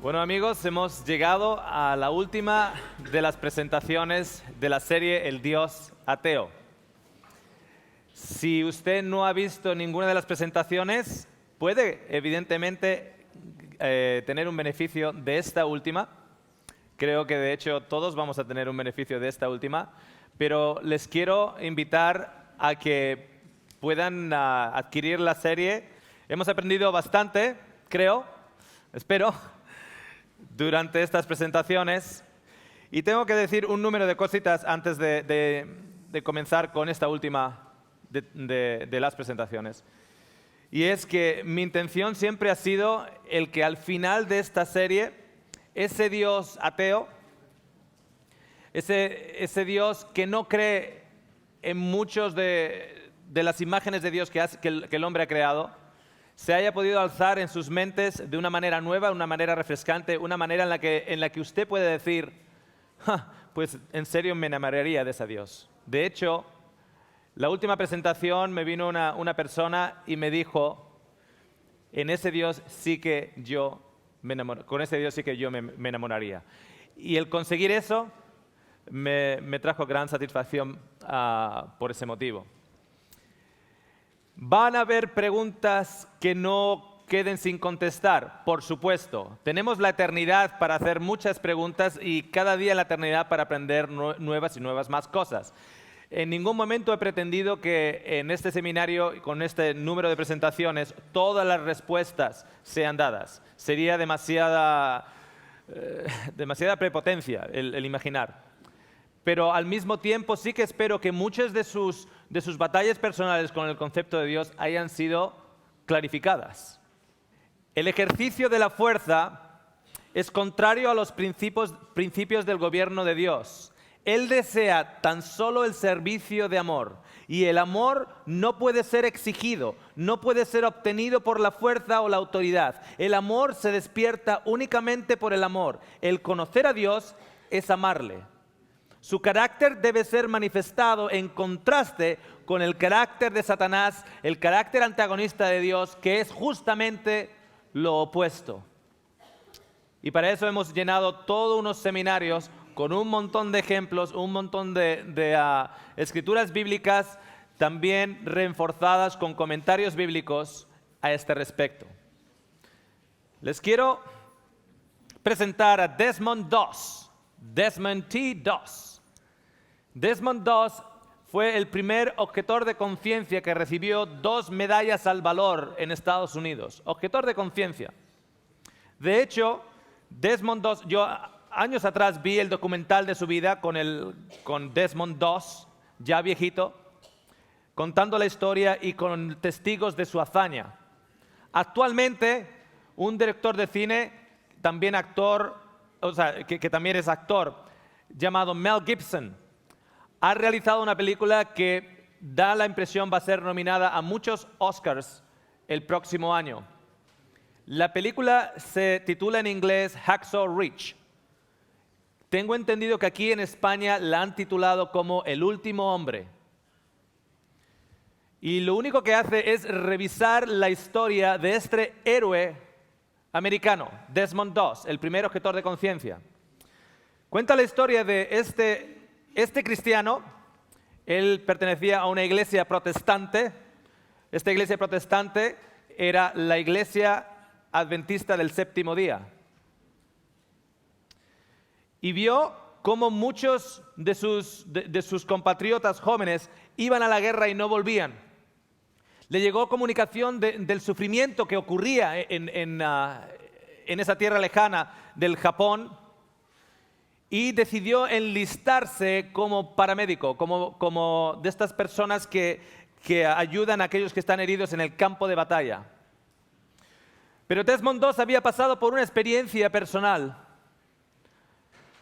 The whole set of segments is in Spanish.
Bueno amigos, hemos llegado a la última de las presentaciones de la serie El Dios Ateo. Si usted no ha visto ninguna de las presentaciones, puede evidentemente tener un beneficio de esta última. Creo que de hecho todos vamos a tener un beneficio de esta última, pero les quiero invitar a que puedan adquirir la serie. Hemos aprendido bastante, creo, espero, durante estas presentaciones. Y tengo que decir un número de cositas antes de comenzar con esta última de las presentaciones. Y es que mi intención siempre ha sido el que al final de esta serie, ese Dios ateo, ese Dios que no cree en muchos de las imágenes de Dios que el hombre ha creado, se haya podido alzar en sus mentes de una manera nueva, una manera refrescante, una manera en la que usted puede decir, pues en serio me enamoraría de ese Dios. De hecho, la última presentación me vino una persona y me dijo, en ese Dios sí que yo con ese Dios sí que yo me enamoraría. Y el conseguir eso me trajo gran satisfacción por ese motivo. ¿Van a haber preguntas que no queden sin contestar? Por supuesto. Tenemos la eternidad para hacer muchas preguntas y cada día la eternidad para aprender nuevas y nuevas más cosas. En ningún momento he pretendido que en este seminario, con este número de presentaciones, todas las respuestas sean dadas. Sería demasiada prepotencia el imaginar. Pero al mismo tiempo sí que espero que muchas de sus batallas personales con el concepto de Dios hayan sido clarificadas. El ejercicio de la fuerza es contrario a los principios del gobierno de Dios. Él desea tan solo el servicio de amor. Y el amor no puede ser exigido, no puede ser obtenido por la fuerza o la autoridad. El amor se despierta únicamente por el amor. El conocer a Dios es amarle. Su carácter debe ser manifestado en contraste con el carácter de Satanás, el carácter antagonista de Dios, que es justamente lo opuesto. Y para eso hemos llenado todos unos seminarios con un montón de ejemplos, un montón de escrituras bíblicas, también reforzadas con comentarios bíblicos a este respecto. Les quiero presentar a Desmond Doss, Desmond T. Doss. Desmond Doss fue el primer objetor de conciencia que recibió 2 medallas al valor en Estados Unidos. Objetor de conciencia. De hecho, Desmond Doss, yo años atrás vi el documental de su vida con Desmond Doss, ya viejito, contando la historia y con testigos de su hazaña. Actualmente, un director de cine, también actor, que también es actor, llamado Mel Gibson, ha realizado una película que da la impresión va a ser nominada a muchos Oscars el próximo año. La película se titula en inglés Hacksaw Ridge. Tengo entendido que aquí en España la han titulado como El último hombre. Y lo único que hace es revisar la historia de este héroe americano, Desmond Doss, el primer objetor de conciencia. Cuenta la historia de este cristiano. Él pertenecía a una iglesia protestante. Esta iglesia protestante era la iglesia adventista del séptimo día. Y vio cómo muchos de sus compatriotas jóvenes iban a la guerra y no volvían. Le llegó comunicación del sufrimiento que ocurría en esa tierra lejana del Japón y decidió enlistarse como paramédico, como de estas personas que ayudan a aquellos que están heridos en el campo de batalla. Pero Desmond Doss había pasado por una experiencia personal.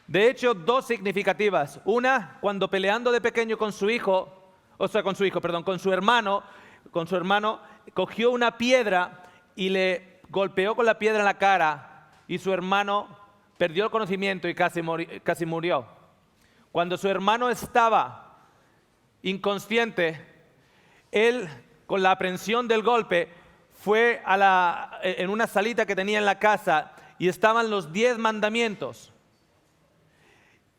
De hecho, 2 significativas. Una, cuando peleando de pequeño con su hermano, cogió una piedra y le golpeó con la piedra en la cara y su hermano perdió el conocimiento y casi murió. Cuando su hermano estaba inconsciente, él, con la aprensión del golpe, fue en una salita que tenía en la casa y estaban los 10 mandamientos.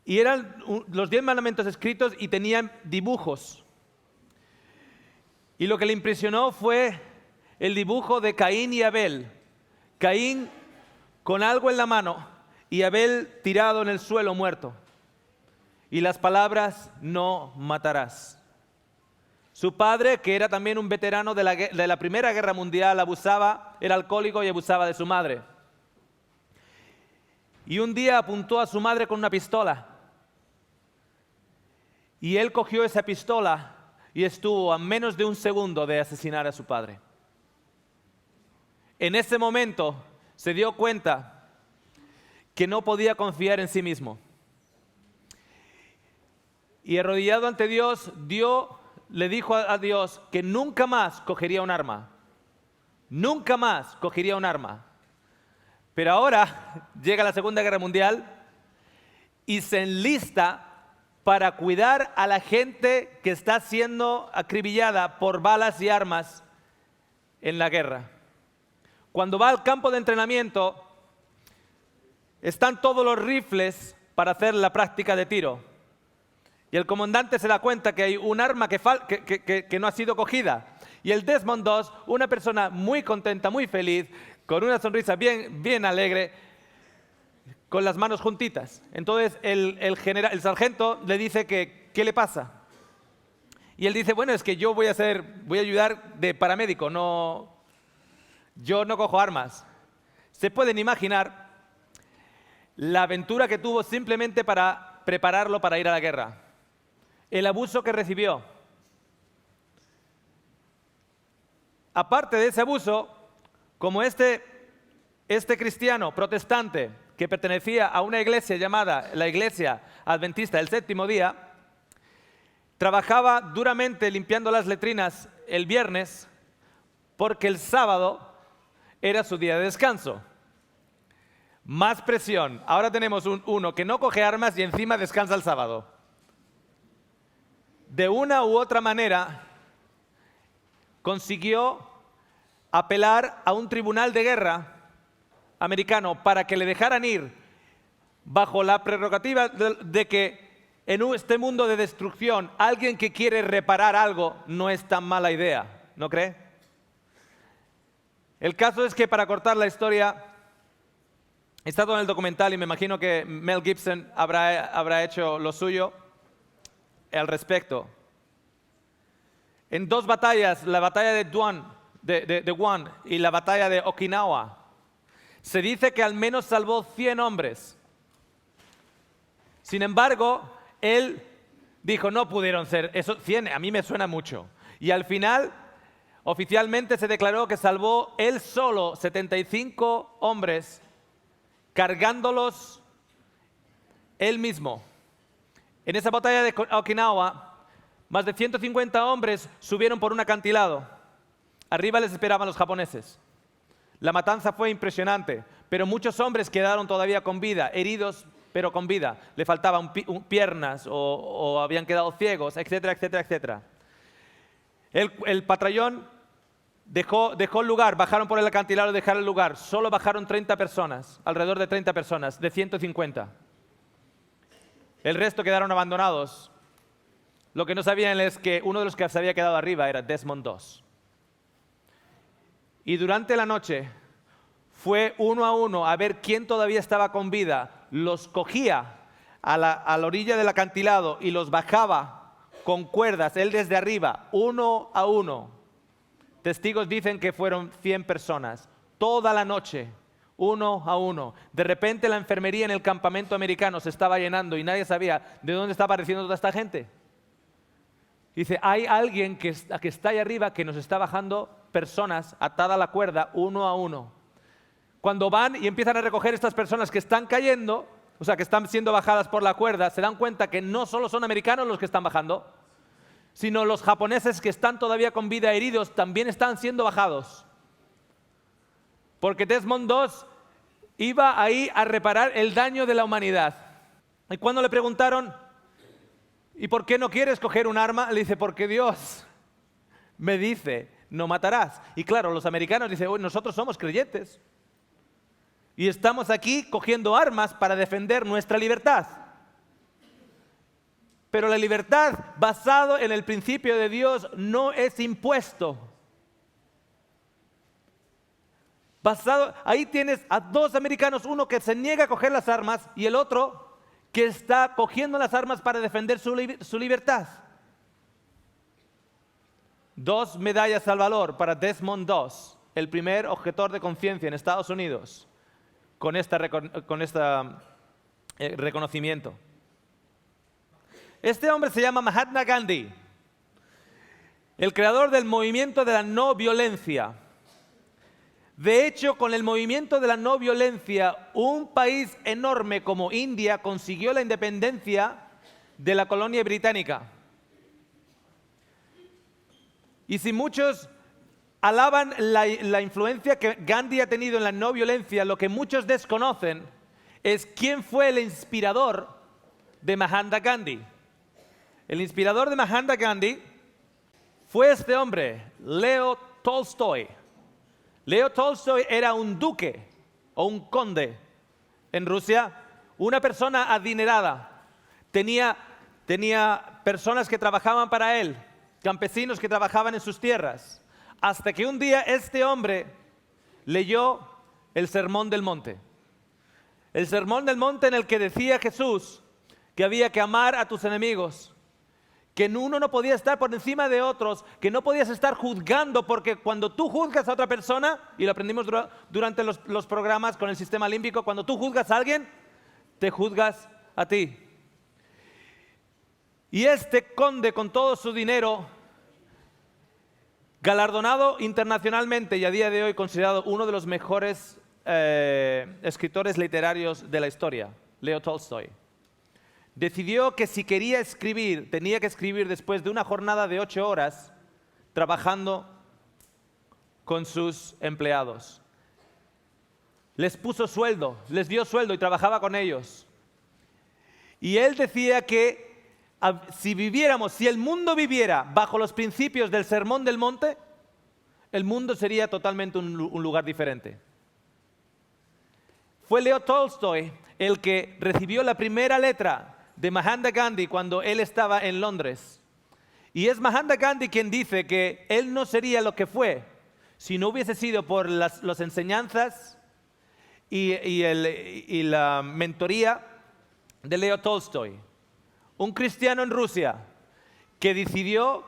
Y eran los 10 mandamientos escritos y tenían dibujos. Y lo que le impresionó fue el dibujo de Caín y Abel. Caín con algo en la mano y Abel tirado en el suelo muerto. Y las palabras: no matarás. Su padre, que era también un veterano de la Primera Guerra Mundial, era alcohólico y abusaba de su madre. Y un día apuntó a su madre con una pistola. Y él cogió esa pistola y estuvo a menos de un segundo de asesinar a su padre. En ese momento se dio cuenta que no podía confiar en sí mismo. Y arrodillado ante Dios, le dijo a Dios que nunca más cogería un arma. Nunca más cogería un arma. Pero ahora llega la Segunda Guerra Mundial y se enlista para cuidar a la gente que está siendo acribillada por balas y armas en la guerra. Cuando va al campo de entrenamiento, están todos los rifles para hacer la práctica de tiro. Y el comandante se da cuenta que hay un arma que no ha sido cogida. Y el Desmond II, una persona muy contenta, muy feliz, con una sonrisa bien alegre, con las manos juntitas. Entonces el sargento le dice que ¿qué le pasa? Y él dice: bueno, es que yo voy a ayudar de paramédico, yo no cojo armas. Se pueden imaginar la aventura que tuvo simplemente para prepararlo para ir a la guerra. El abuso que recibió. Aparte de ese abuso, como este cristiano protestante que pertenecía a una iglesia llamada la Iglesia Adventista del Séptimo Día, trabajaba duramente limpiando las letrinas el viernes porque el sábado era su día de descanso. Más presión. Ahora tenemos uno que no coge armas y encima descansa el sábado. De una u otra manera consiguió apelar a un tribunal de guerra americano para que le dejaran ir bajo la prerrogativa de que en este mundo de destrucción alguien que quiere reparar algo no es tan mala idea, ¿no cree? El caso es que, para cortar la historia, está todo en el documental y me imagino que Mel Gibson habrá hecho lo suyo al respecto. En 2 batallas, la batalla de Guam y la batalla de Okinawa, se dice que al menos salvó 100 hombres. Sin embargo, él dijo: no pudieron ser eso, 100, a mí me suena mucho. Y al final, oficialmente se declaró que salvó él solo 75 hombres, cargándolos él mismo. En esa batalla de Okinawa, más de 150 hombres subieron por un acantilado. Arriba les esperaban los japoneses. La matanza fue impresionante, pero muchos hombres quedaron todavía con vida, heridos pero con vida. Le faltaban piernas o habían quedado ciegos, etcétera, etcétera, etcétera. El batallón dejó el lugar, bajaron por el acantilado y dejaron el lugar. Solo bajaron 30 personas, alrededor de 30 personas, de 150. El resto quedaron abandonados. Lo que no sabían es que uno de los que se había quedado arriba era Desmond II. Y durante la noche fue uno a uno a ver quién todavía estaba con vida. Los cogía a la orilla del acantilado y los bajaba con cuerdas, él desde arriba, uno a uno. Testigos dicen que fueron 100 personas, toda la noche, uno a uno. De repente la enfermería en el campamento americano se estaba llenando y nadie sabía de dónde estaba apareciendo toda esta gente. Dice: hay alguien que está ahí arriba que nos está bajando personas atada a la cuerda, uno a uno. Cuando van y empiezan a recoger estas personas que están cayendo, o sea, que están siendo bajadas por la cuerda, se dan cuenta que no solo son americanos los que están bajando, sino los japoneses que están todavía con vida heridos también están siendo bajados. Porque Desmond II iba ahí a reparar el daño de la humanidad. Y cuando le preguntaron: ¿y por qué no quieres coger un arma? Le dice: porque Dios me dice: no matarás. Y claro, los americanos dicen: nosotros somos creyentes. Y estamos aquí cogiendo armas para defender nuestra libertad. Pero la libertad basada en el principio de Dios no es impuesto. Ahí tienes a dos americanos, uno que se niega a coger las armas y el otro que está cogiendo las armas para defender su libertad. 2 medallas al valor para Desmond Doss, el primer objetor de conciencia en Estados Unidos, con este reconocimiento. Este hombre se llama Mahatma Gandhi, el creador del movimiento de la no violencia. De hecho, con el movimiento de la no violencia, un país enorme como India consiguió la independencia de la colonia británica. Y si muchos alaban la influencia que Gandhi ha tenido en la no violencia, lo que muchos desconocen es quién fue el inspirador de Mahatma Gandhi. El inspirador de Mahatma Gandhi fue este hombre, Leo Tolstoy. Leo Tolstoy era un duque o un conde en Rusia, una persona adinerada. Tenía personas que trabajaban para él, campesinos que trabajaban en sus tierras. Hasta que un día este hombre leyó el Sermón del Monte. El Sermón del Monte en el que decía Jesús que había que amar a tus enemigos, que uno no podía estar por encima de otros, que no podías estar juzgando, porque cuando tú juzgas a otra persona, y lo aprendimos durante los programas con el sistema límbico, cuando tú juzgas a alguien, te juzgas a ti. Y este conde, con todo su dinero, galardonado internacionalmente y a día de hoy considerado uno de los mejores escritores literarios de la historia, Leo Tolstoy, decidió que si quería escribir, tenía que escribir después de una jornada de 8 horas trabajando con sus empleados. Les puso sueldo, les dio sueldo y trabajaba con ellos. Y él decía que si el mundo viviera bajo los principios del Sermón del Monte, el mundo sería totalmente un lugar diferente. Fue Leo Tolstoy el que recibió la primera letra de Mahatma Gandhi cuando él estaba en Londres. Y es Mahatma Gandhi quien dice que él no sería lo que fue si no hubiese sido por las enseñanzas y la mentoría de Leo Tolstoy, un cristiano en Rusia que decidió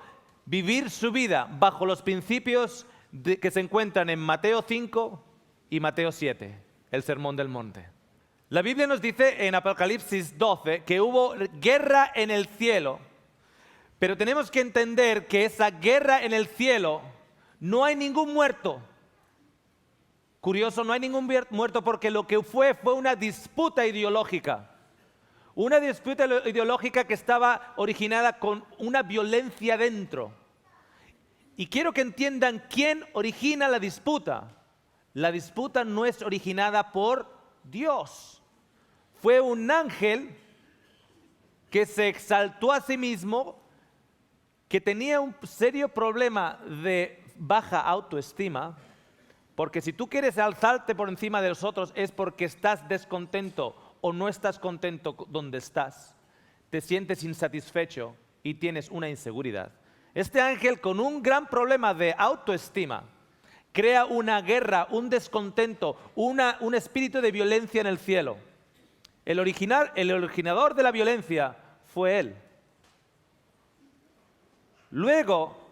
vivir su vida bajo los principios que se encuentran en Mateo 5 y Mateo 7, el Sermón del Monte. La Biblia nos dice en Apocalipsis 12 que hubo guerra en el cielo, pero tenemos que entender que esa guerra en el cielo no hay ningún muerto. Curioso, no hay ningún muerto porque lo que fue una disputa ideológica. Una disputa ideológica que estaba originada con una violencia dentro. Y quiero que entiendan quién origina la disputa. La disputa no es originada por Dios. Fue un ángel que se exaltó a sí mismo, que tenía un serio problema de baja autoestima, porque si tú quieres alzarte por encima de los otros es porque estás descontento o no estás contento donde estás, te sientes insatisfecho y tienes una inseguridad. Este ángel, con un gran problema de autoestima, crea una guerra, un descontento, un espíritu de violencia en el cielo. El originador de la violencia fue él. Luego,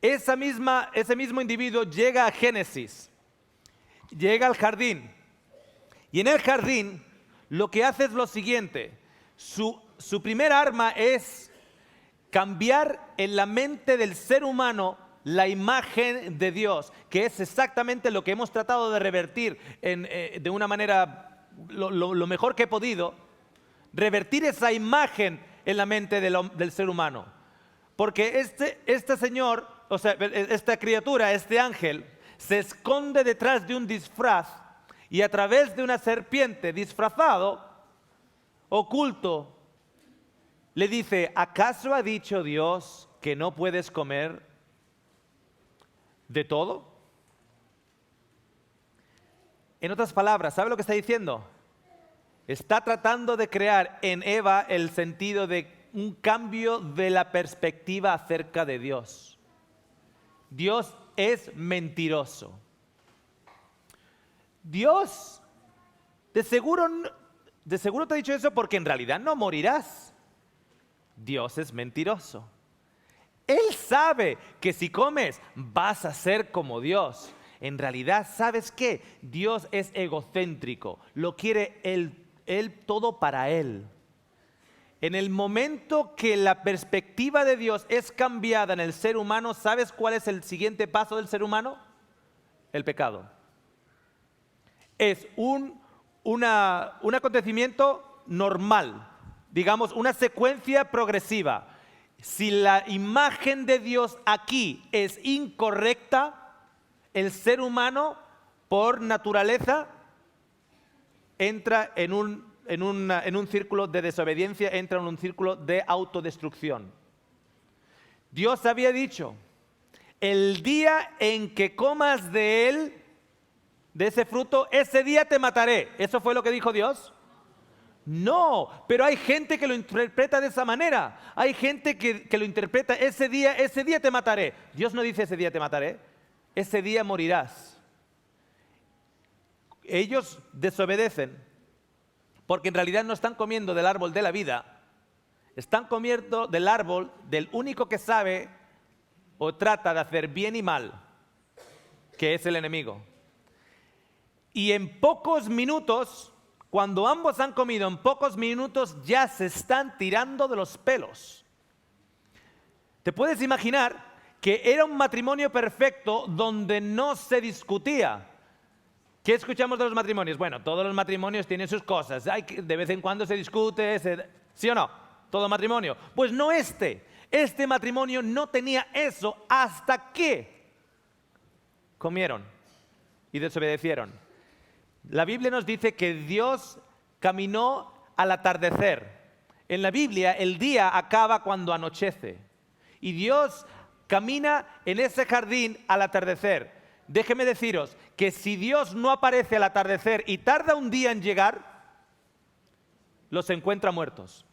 ese mismo individuo llega a Génesis, llega al jardín. Y en el jardín lo que hace es lo siguiente. Su primer arma es cambiar en la mente del ser humano la imagen de Dios, que es exactamente lo que hemos tratado de revertir de una manera lo mejor que he podido, revertir esa imagen en la mente del ser humano. Porque este señor, o sea, esta criatura, este ángel, se esconde detrás de un disfraz y a través de una serpiente disfrazado, oculto, le dice: ¿acaso ha dicho Dios que no puedes comer de todo? En otras palabras, ¿sabe lo que está diciendo? Está tratando de crear en Eva el sentido de un cambio de la perspectiva acerca de Dios. Dios es mentiroso. Dios, de seguro te ha dicho eso porque en realidad no morirás. Dios es mentiroso. Él sabe que si comes vas a ser como Dios. En realidad, ¿sabes qué? Dios es egocéntrico. Lo quiere él todo para Él. En el momento que la perspectiva de Dios es cambiada en el ser humano, ¿sabes cuál es el siguiente paso del ser humano? El pecado. Es un acontecimiento normal, digamos, una secuencia progresiva. Si la imagen de Dios aquí es incorrecta, el ser humano, por naturaleza, entra en un círculo de desobediencia, entra en un círculo de autodestrucción. Dios había dicho, el día en que comas de él, de ese fruto, ese día te mataré. ¿Eso fue lo que dijo Dios? No, pero hay gente que lo interpreta de esa manera. Hay gente que lo interpreta, ese día te mataré. Dios no dice ese día te mataré, ese día morirás. Ellos desobedecen porque en realidad no están comiendo del árbol de la vida, están comiendo del árbol del único que sabe o trata de hacer bien y mal, que es el enemigo. Y en pocos minutos, cuando ambos han comido, en pocos minutos ya se están tirando de los pelos. ¿Te puedes imaginar que era un matrimonio perfecto donde no se discutía? ¿Qué escuchamos de los matrimonios? Bueno, todos los matrimonios tienen sus cosas. De vez en cuando se discute, ¿sí o no? Todo matrimonio. Pues no este. Este matrimonio no tenía eso hasta que comieron y desobedecieron. La Biblia nos dice que Dios caminó al atardecer. En la Biblia el día acaba cuando anochece. Y Dios camina en ese jardín al atardecer. Déjeme deciros que si Dios no aparece al atardecer y tarda un día en llegar, los encuentra muertos.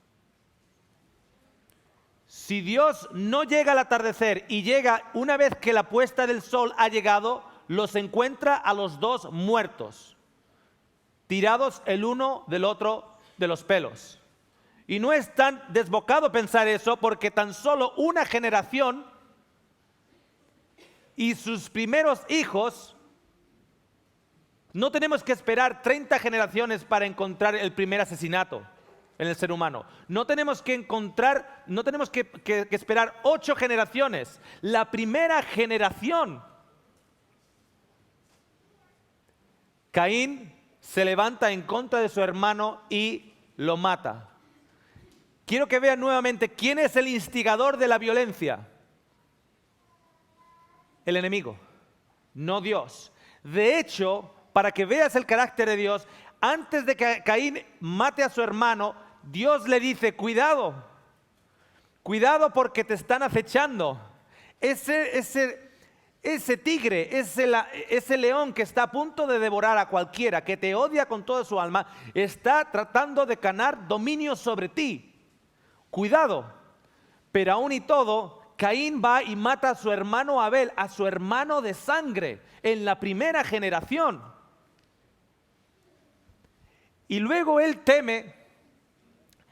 Si Dios no llega al atardecer y llega una vez que la puesta del sol ha llegado, los encuentra a los dos muertos, tirados el uno del otro de los pelos. Y no es tan desbocado pensar eso, porque tan solo una generación y sus primeros hijos, no tenemos que esperar 30 generaciones para encontrar el primer asesinato en el ser humano. No tenemos que esperar 8 generaciones. La primera generación, Caín se levanta en contra de su hermano y lo mata. Quiero que vean nuevamente quién es el instigador de la violencia. El enemigo, no Dios. De hecho, para que veas el carácter de Dios, antes de que Caín mate a su hermano, Dios le dice, cuidado porque te están acechando. Ese tigre, ese león que está a punto de devorar a cualquiera, que te odia con toda su alma, está tratando de ganar dominio sobre ti. Cuidado. Pero aún y todo, Caín va y mata a su hermano Abel, a su hermano de sangre, en la primera generación. Y luego él teme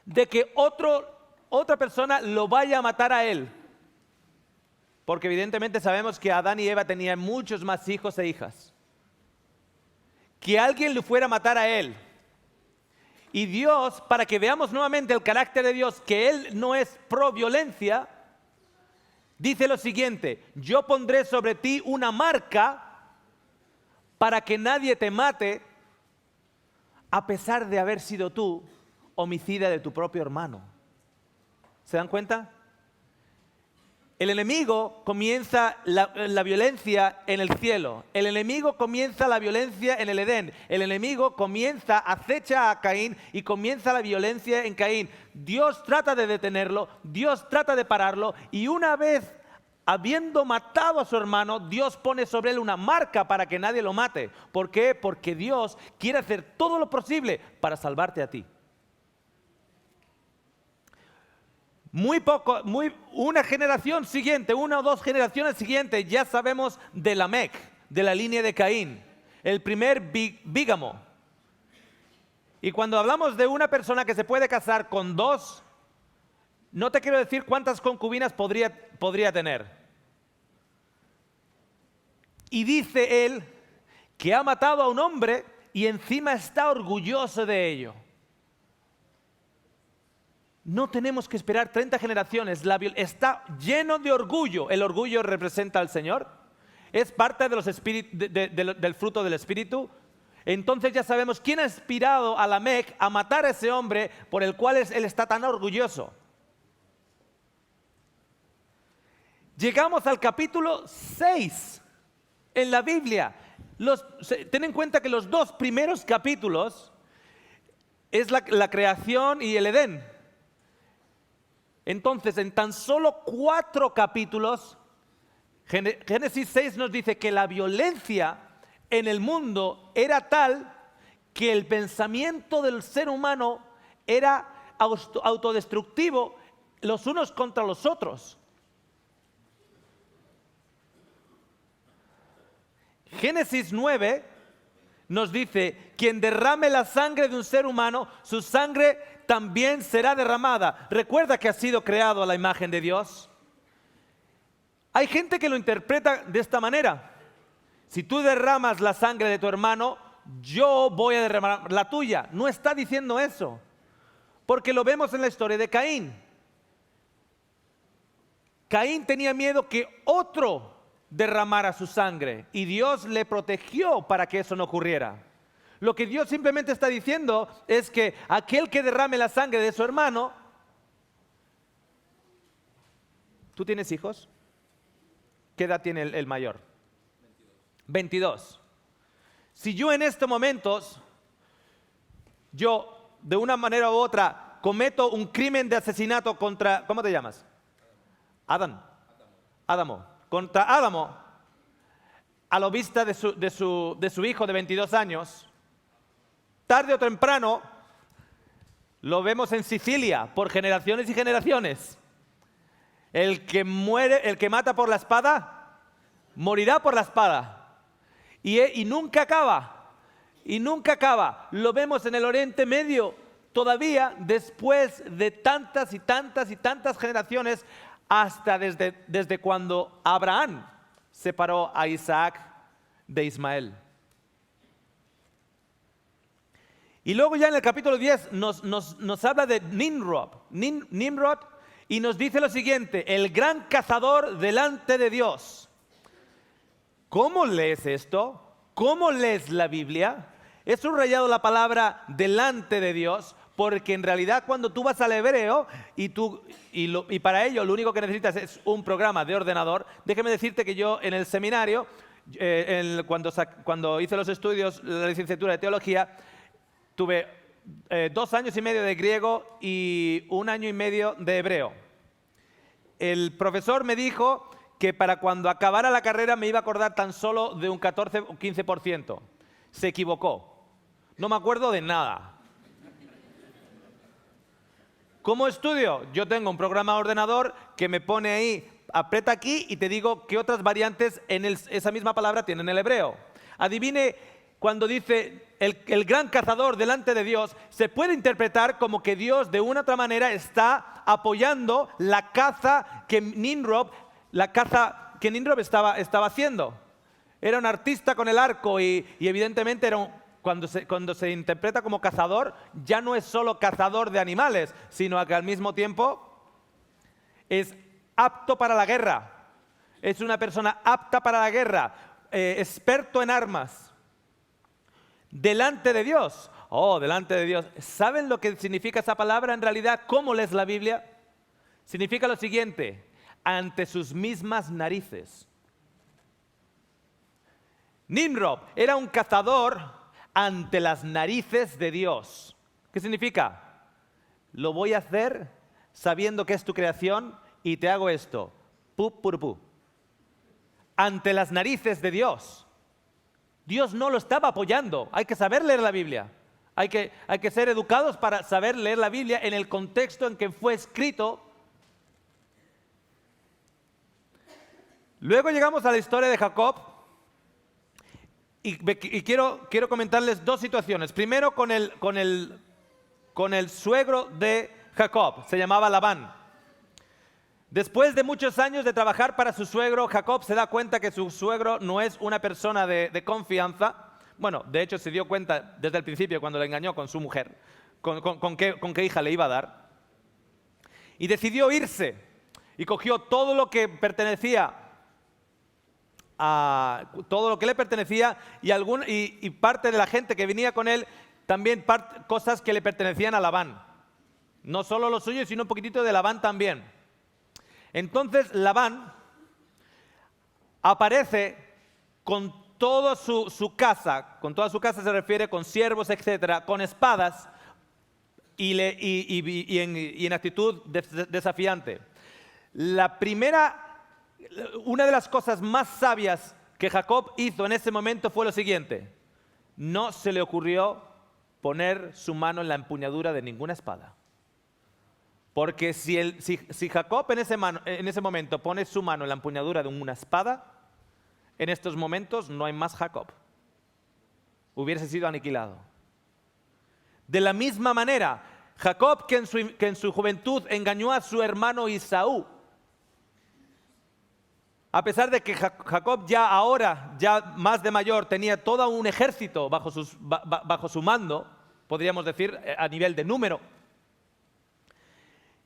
de que otra persona lo vaya a matar a él. Porque evidentemente sabemos que Adán y Eva tenían muchos más hijos e hijas. Que alguien le fuera a matar a él. Y Dios, para que veamos nuevamente el carácter de Dios, que Él no es pro violencia, dice lo siguiente: yo pondré sobre ti una marca para que nadie te mate, a pesar de haber sido tú homicida de tu propio hermano. ¿Se dan cuenta? El enemigo comienza la violencia en el cielo. El enemigo comienza la violencia en el Edén. El enemigo acecha a Caín y comienza la violencia en Caín. Dios trata de detenerlo, Dios trata de pararlo, y una vez habiendo matado a su hermano, Dios pone sobre él una marca para que nadie lo mate. ¿Por qué? Porque Dios quiere hacer todo lo posible para salvarte a ti. Una generación siguiente, una o dos generaciones siguientes, ya sabemos de Lamec, de la línea de Caín, el primer bígamo. Y cuando hablamos de una persona que se puede casar con dos, no te quiero decir cuántas concubinas podría tener. Y dice él que ha matado a un hombre y encima está orgulloso de ello. No tenemos que esperar 30 generaciones. Está lleno de orgullo. El orgullo representa al Señor. Es parte de del fruto del Espíritu. Entonces ya sabemos quién ha inspirado a Lamec a matar a ese hombre por el cual él está tan orgulloso. Llegamos al capítulo 6 en la Biblia. Ten en cuenta que los dos primeros capítulos es la creación y el Edén. Entonces, en tan solo 4 capítulos, Génesis 6 nos dice que la violencia en el mundo era tal que el pensamiento del ser humano era autodestructivo los unos contra los otros. Génesis 9 nos dice, quien derrame la sangre de un ser humano, su sangre también será derramada. Recuerda que has sido creado a la imagen de Dios. Hay gente que lo interpreta de esta manera. Si tú derramas la sangre de tu hermano, yo voy a derramar la tuya. No está diciendo eso, porque lo vemos en la historia de Caín. Caín tenía miedo que otro derramara su sangre y Dios le protegió para que eso no ocurriera. Lo que Dios simplemente está diciendo es que aquel que derrame la sangre de su hermano... ¿Tú tienes hijos? ¿Qué edad tiene el mayor? 22. Si yo en estos momentos, yo de una manera u otra cometo un crimen de asesinato contra... ¿Cómo te llamas? Adamo. Contra Adamo, a la vista de su hijo de 22 años, tarde o temprano, lo vemos en Sicilia, por generaciones y generaciones. El que mata por la espada, morirá por la espada. Y nunca acaba. Y nunca acaba. Lo vemos en el Oriente Medio, todavía después de tantas y tantas y tantas generaciones, hasta desde cuando Abraham separó a Isaac de Ismael. Y luego ya en el capítulo 10 nos habla de Nimrod y nos dice lo siguiente, el gran cazador delante de Dios. ¿Cómo lees esto? ¿Cómo lees la Biblia? He subrayado la palabra delante de Dios, porque en realidad cuando tú vas al hebreo y para ello lo único que necesitas es un programa de ordenador. Déjeme decirte que yo en el seminario, cuando hice los estudios, la licenciatura de teología, tuve 2 años y medio de griego y 1 año y medio de hebreo. El profesor me dijo que para cuando acabara la carrera me iba a acordar tan solo de un 14 o 15%. Se equivocó. No me acuerdo de nada. ¿Cómo estudio? Yo tengo un programa de ordenador que me pone ahí, aprieta aquí y te digo qué otras variantes en esa misma palabra tienen el hebreo. Adivine, cuando dice el gran cazador delante de Dios, se puede interpretar como que Dios de una u otra manera está apoyando la caza que Nimrod estaba haciendo. Era un artista con el arco y evidentemente cuando se interpreta como cazador, ya no es solo cazador de animales, sino que al mismo tiempo es apto para la guerra. Es una persona apta para la guerra, experto en armas. Delante de Dios. Oh, delante de Dios. ¿Saben lo que significa esa palabra en realidad? ¿Cómo lees la Biblia? Significa lo siguiente, ante sus mismas narices. Nimrod era un cazador ante las narices de Dios. ¿Qué significa? Lo voy a hacer sabiendo que es tu creación y te hago esto. Pu, puru, pu. ante las narices de Dios. Dios no lo estaba apoyando. Hay que saber leer la Biblia. Hay que ser educados para saber leer la Biblia en el contexto en que fue escrito. Luego llegamos a la historia de Jacob y quiero comentarles dos situaciones. Primero con el suegro de Jacob, se llamaba Labán. Después de muchos años de trabajar para su suegro, Jacob se da cuenta que su suegro no es una persona de confianza. Bueno, de hecho se dio cuenta desde el principio cuando le engañó con su mujer, con qué hija le iba a dar. Y decidió irse y cogió todo lo que pertenecía todo lo que le pertenecía y parte de la gente que venía con él, también cosas que le pertenecían a Labán. No solo lo suyo, sino un poquitito de Labán también. Entonces Labán aparece con toda su casa, con toda su casa se refiere con siervos, etcétera, con espadas y en actitud desafiante. Una de las cosas más sabias que Jacob hizo en ese momento fue lo siguiente: no se le ocurrió poner su mano en la empuñadura de ninguna espada. Porque si Jacob en ese momento pone su mano en la empuñadura de una espada, en estos momentos no hay más Jacob. Hubiese sido aniquilado. De la misma manera, Jacob, que en su juventud engañó a su hermano Esaú, a pesar de que Jacob ya más de mayor, tenía todo un ejército bajo su mando, podríamos decir a nivel de número,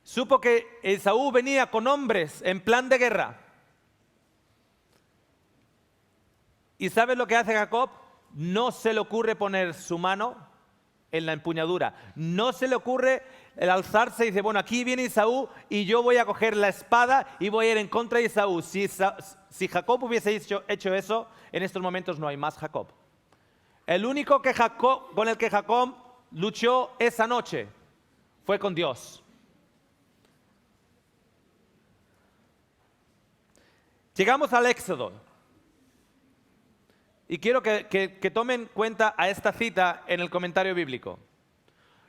supo que Esaú venía con hombres en plan de guerra. ¿Y sabes lo que hace Jacob? No se le ocurre poner su mano en la empuñadura. No se le ocurre el alzarse y dice, bueno, aquí viene Esaú y yo voy a coger la espada y voy a ir en contra de Esaú. Si Jacob hubiese hecho eso, en estos momentos no hay más Jacob. El único con el que Jacob luchó esa noche fue con Dios. Llegamos al Éxodo. Y quiero que tomen cuenta a esta cita en el comentario bíblico.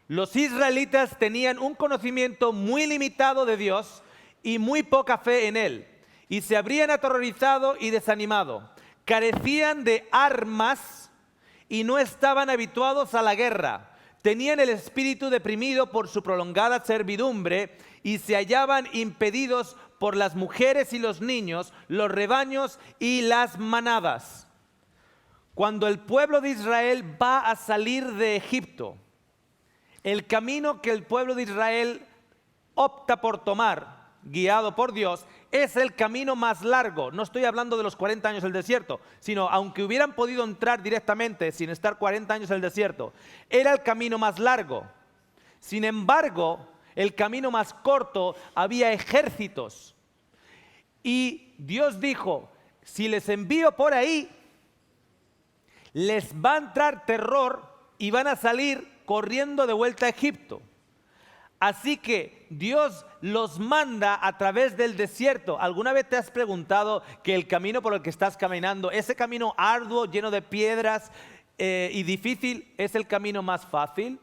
Los israelitas tenían un conocimiento muy limitado de Dios y muy poca fe en Él. Y se habrían aterrorizado y desanimado. Carecían de armas y no estaban habituados a la guerra. Tenían el espíritu deprimido por su prolongada servidumbre y se hallaban impedidos por las mujeres y los niños, los rebaños y las manadas. Cuando el pueblo de Israel va a salir de Egipto, el camino que el pueblo de Israel opta por tomar, guiado por Dios, es el camino más largo. No estoy hablando de los 40 años del desierto, sino aunque hubieran podido entrar directamente sin estar 40 años en el desierto, era el camino más largo. Sin embargo, el camino más corto había ejércitos. Y Dios dijo, si les envío por ahí, les va a entrar terror y van a salir corriendo de vuelta a Egipto. Así que Dios los manda a través del desierto. ¿Alguna vez te has preguntado que el camino por el que estás caminando, ese camino arduo, lleno de piedras y difícil, es el camino más fácil?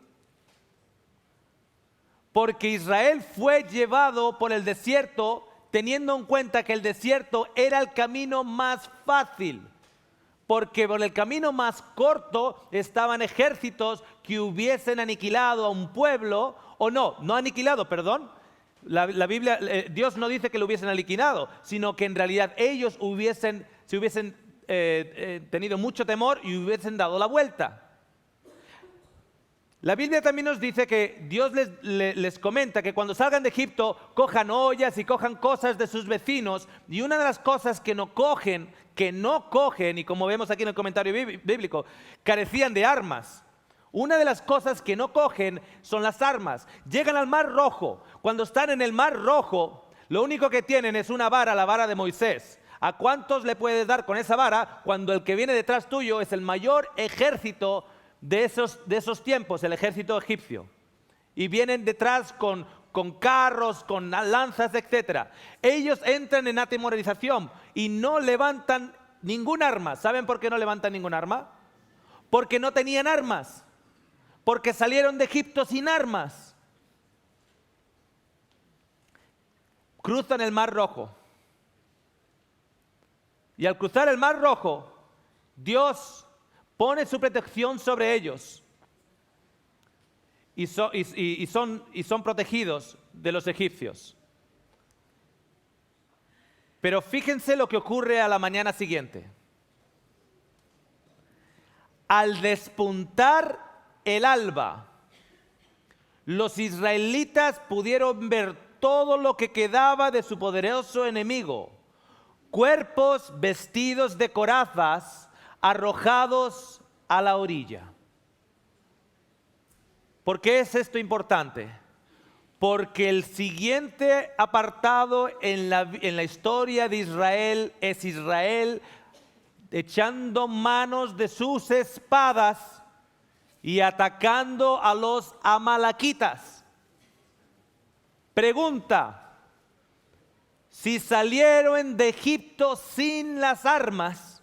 Porque Israel fue llevado por el desierto teniendo en cuenta que el desierto era el camino más fácil. Porque por el camino más corto estaban ejércitos que hubiesen aniquilado a un pueblo, o no aniquilado, perdón. La Biblia, Dios no dice que lo hubiesen aniquilado, sino que en realidad ellos se hubiesen tenido mucho temor y hubiesen dado la vuelta. La Biblia también nos dice que Dios les comenta que cuando salgan de Egipto cojan ollas y cojan cosas de sus vecinos, y una de las cosas que no cogen, y como vemos aquí en el comentario bíblico, carecían de armas. Una de las cosas que no cogen son las armas. Llegan al Mar Rojo. Cuando están en el Mar Rojo, lo único que tienen es una vara, la vara de Moisés. ¿A cuántos le puedes dar con esa vara cuando el que viene detrás tuyo es el mayor ejército de esos tiempos, el ejército egipcio? Y vienen detrás con con carros, con lanzas, etc. Ellos entran en atemorización y no levantan ningún arma. ¿Saben por qué no levantan ningún arma? Porque no tenían armas. Porque salieron de Egipto sin armas. Cruzan el Mar Rojo. Y al cruzar el Mar Rojo, Dios pone su protección sobre ellos. Y son protegidos de los egipcios. Pero fíjense lo que ocurre a la mañana siguiente. Al despuntar el alba, los israelitas pudieron ver todo lo que quedaba de su poderoso enemigo. Cuerpos vestidos de corazas arrojados a la orilla. ¿Por qué es esto importante? Porque el siguiente apartado en la historia de Israel es Israel echando manos de sus espadas y atacando a los amalequitas. Pregunta: si salieron de Egipto sin las armas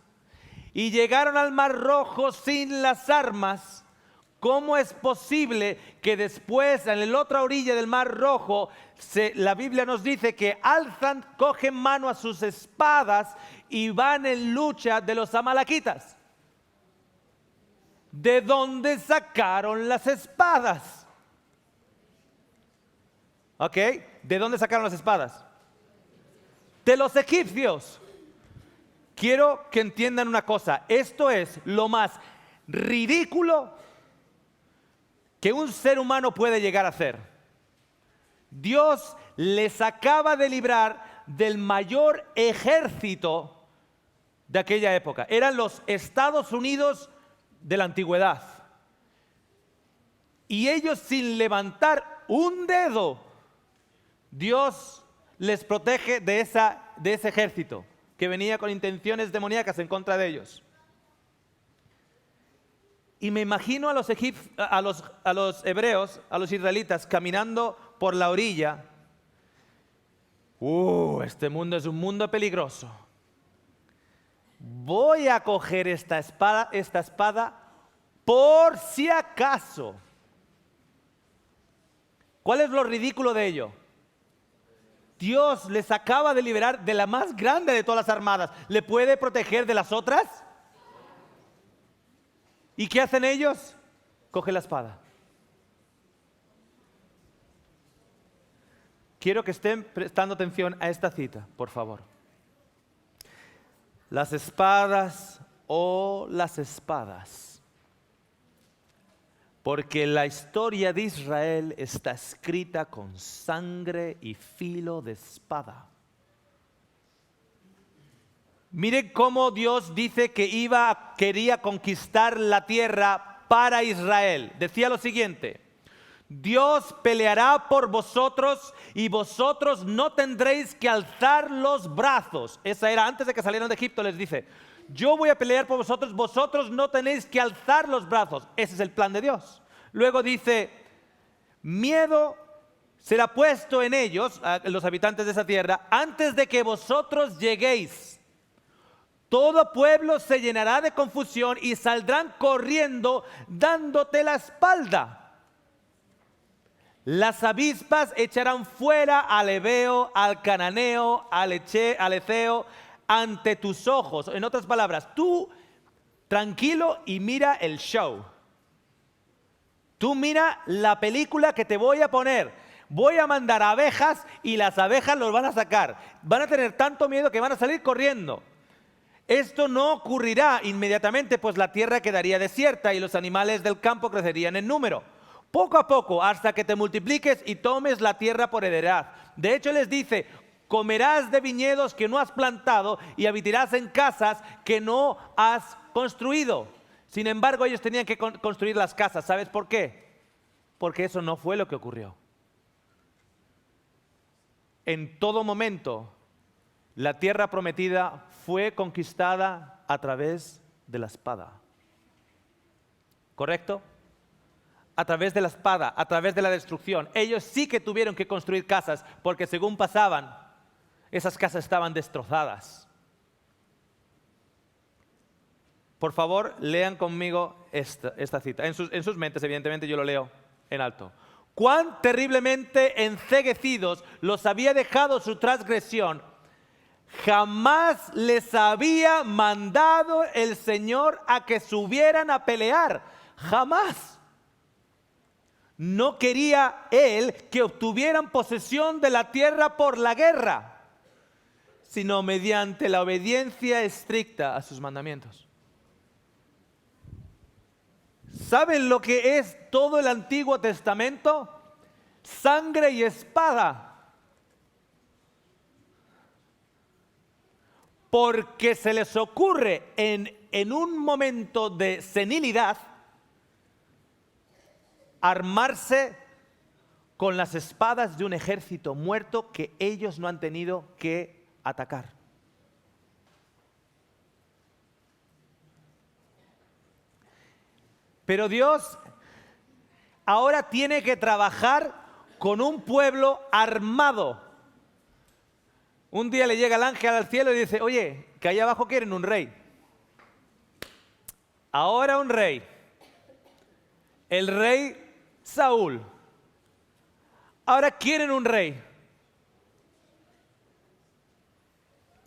y llegaron al Mar Rojo sin las armas, ¿cómo es posible que después, en la otra orilla del Mar Rojo, la Biblia nos dice que cogen mano a sus espadas y van en lucha de los amalequitas? ¿De dónde sacaron las espadas? ¿Ok? ¿De dónde sacaron las espadas? De los egipcios. Quiero que entiendan una cosa. Esto es lo más ridículo que un ser humano puede llegar a hacer. Dios les acaba de librar del mayor ejército de aquella época. Eran los Estados Unidos de la antigüedad. Y ellos, sin levantar un dedo, Dios les protege de ese ejército que venía con intenciones demoníacas en contra de ellos. Y me imagino a los hebreos, a los israelitas, caminando por la orilla. Este mundo es un mundo peligroso. Voy a coger esta espada por si acaso. ¿Cuál es lo ridículo de ello? Dios les acaba de liberar de la más grande de todas las armadas. ¿Le puede proteger de las otras? ¿Y qué hacen ellos? Coge la espada. Quiero que estén prestando atención a esta cita, por favor. Las espadas, las espadas. Porque la historia de Israel está escrita con sangre y filo de espada. Miren cómo Dios dice que quería conquistar la tierra para Israel. Decía lo siguiente: Dios peleará por vosotros y vosotros no tendréis que alzar los brazos. Esa era antes de que salieran de Egipto. Les dice: yo voy a pelear por vosotros, vosotros no tenéis que alzar los brazos. Ese es el plan de Dios. Luego dice: miedo será puesto en ellos, los habitantes de esa tierra, antes de que vosotros lleguéis. Todo pueblo se llenará de confusión y saldrán corriendo dándote la espalda. Las avispas echarán fuera al heveo, al cananeo, al etheo ante tus ojos. En otras palabras, tú tranquilo y mira el show. Tú mira la película que te voy a poner. Voy a mandar abejas y las abejas los van a sacar. Van a tener tanto miedo que van a salir corriendo. Esto no ocurrirá inmediatamente, pues la tierra quedaría desierta y los animales del campo crecerían en número. Poco a poco, hasta que te multipliques y tomes la tierra por heredad. De hecho, les dice: comerás de viñedos que no has plantado y habitarás en casas que no has construido. Sin embargo, ellos tenían que construir las casas. ¿Sabes por qué? Porque eso no fue lo que ocurrió. En todo momento, la tierra prometida fue conquistada a través de la espada. ¿Correcto? a través de la espada, a través de la destrucción. Ellos sí que tuvieron que construir casas, porque según pasaban, esas casas estaban destrozadas. Por favor, lean conmigo esta cita. En sus mentes, evidentemente, yo lo leo en alto. Cuán terriblemente enceguecidos los había dejado su transgresión. Jamás les había mandado el Señor a que subieran a pelear. Jamás. No quería Él que obtuvieran posesión de la tierra por la guerra, sino mediante la obediencia estricta a sus mandamientos. ¿Saben lo que es todo el Antiguo Testamento? Sangre y espada. Porque se les ocurre en un momento de senilidad armarse con las espadas de un ejército muerto que ellos no han tenido que atacar. Pero Dios ahora tiene que trabajar con un pueblo armado. Un día le llega el ángel al cielo y dice, oye, que allá abajo quieren un rey. Ahora un rey. El rey Saúl. Ahora quieren un rey.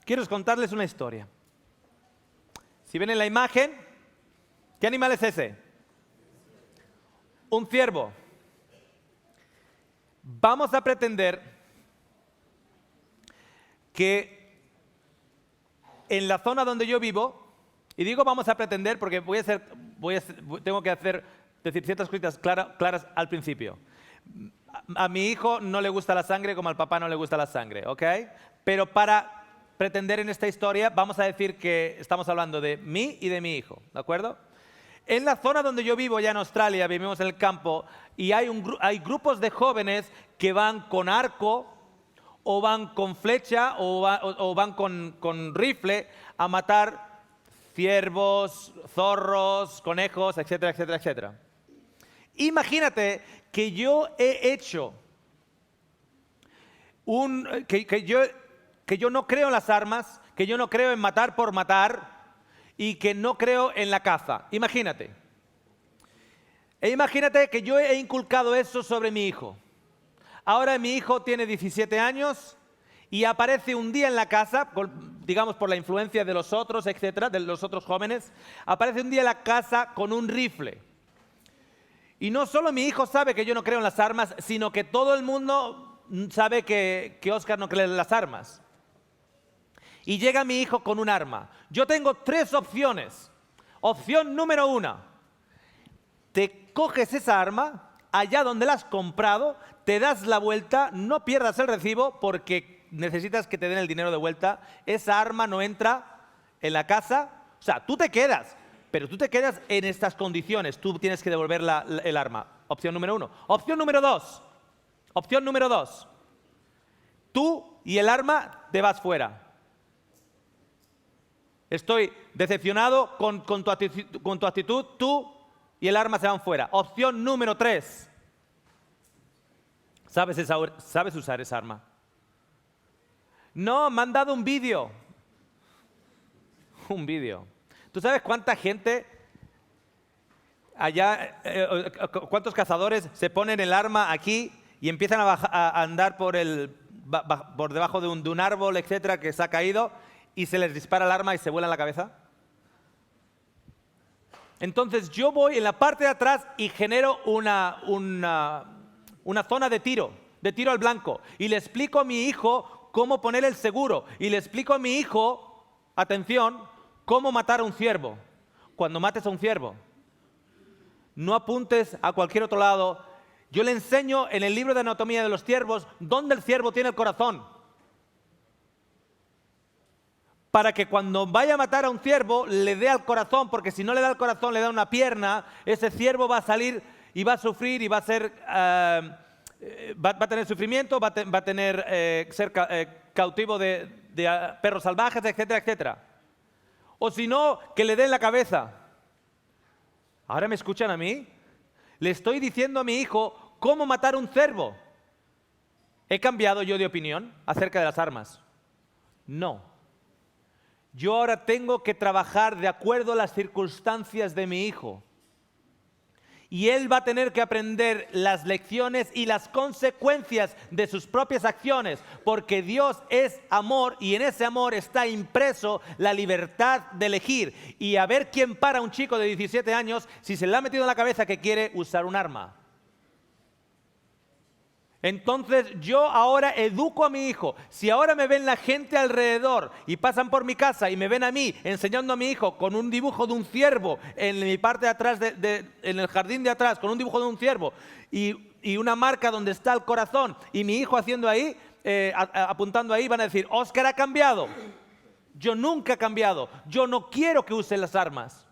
Quiero contarles una historia. Si ven en la imagen, ¿qué animal es ese? Un ciervo. Vamos a pretender que en la zona donde yo vivo, y digo vamos a pretender porque tengo que decir ciertas cositas claras al principio. A mi hijo no le gusta la sangre como al papá no le gusta la sangre, ¿ok? Pero para pretender en esta historia vamos a decir que estamos hablando de mí y de mi hijo, ¿de acuerdo? En la zona donde yo vivo, ya en Australia, vivimos en el campo, y hay grupos de jóvenes que van con arco, o van con flecha, o van con rifle a matar ciervos, zorros, conejos, etcétera, etcétera, etcétera. Imagínate que yo he hecho que yo no creo en las armas, que yo no creo en matar por matar y que no creo en la caza. Imagínate. Imagínate que yo he inculcado eso sobre mi hijo. Ahora mi hijo tiene 17 años y aparece un día en la casa, digamos por la influencia de los otros, etcétera, de los otros jóvenes, aparece un día en la casa con un rifle. Y no solo mi hijo sabe que yo no creo en las armas, sino que todo el mundo sabe que Óscar no cree en las armas. Y llega mi hijo con un arma. Yo tengo 3 opciones. Opción número 1. Te coges esa arma, allá donde la has comprado, te das la vuelta, no pierdas el recibo porque necesitas que te den el dinero de vuelta. Esa arma no entra en la casa. O sea, tú te quedas. Pero tú te quedas en estas condiciones. Tú tienes que devolver el arma. Opción número 1. Opción número 2. Opción número 2. Tú y el arma te vas fuera. Estoy decepcionado con tu actitud. Tú y el arma se van fuera. Opción número 3. ¿Sabes usar esa arma? No, me han dado un vídeo. Un vídeo. ¿Tú sabes cuánta gente allá, cuántos cazadores se ponen el arma aquí y empiezan a andar por debajo de un árbol, etcétera, que se ha caído y se les dispara el arma y se vuela en la cabeza? Entonces yo voy en la parte de atrás y genero una zona de tiro al blanco y le explico a mi hijo cómo poner el seguro y le explico a mi hijo, atención, cómo matar a un ciervo. Cuando mates a un ciervo, no apuntes a cualquier otro lado. Yo le enseño en el libro de anatomía de los ciervos dónde el ciervo tiene el corazón. Para que cuando vaya a matar a un ciervo le dé al corazón, porque si no le da al corazón, le da una pierna, ese ciervo va a salir y va a sufrir y va a ser, va a tener sufrimiento, va a tener ser cautivo de perros salvajes, etcétera, etcétera. O si no, que le den la cabeza. ¿Ahora me escuchan a mí? Le estoy diciendo a mi hijo cómo matar un ciervo. ¿He cambiado yo de opinión acerca de las armas? No. Yo ahora tengo que trabajar de acuerdo a las circunstancias de mi hijo. Y él va a tener que aprender las lecciones y las consecuencias de sus propias acciones, porque Dios es amor y en ese amor está impreso la libertad de elegir. Y a ver quién para a un chico de 17 años si se le ha metido en la cabeza que quiere usar un arma. Entonces yo ahora educo a mi hijo. Si ahora me ven la gente alrededor y pasan por mi casa y me ven a mí enseñando a mi hijo con un dibujo de un ciervo en mi parte de atrás, en el jardín de atrás, con un dibujo de un ciervo y una marca donde está el corazón y mi hijo haciendo ahí, apuntando ahí, van a decir, Óscar ha cambiado. Yo nunca he cambiado. Yo no quiero que use las armas.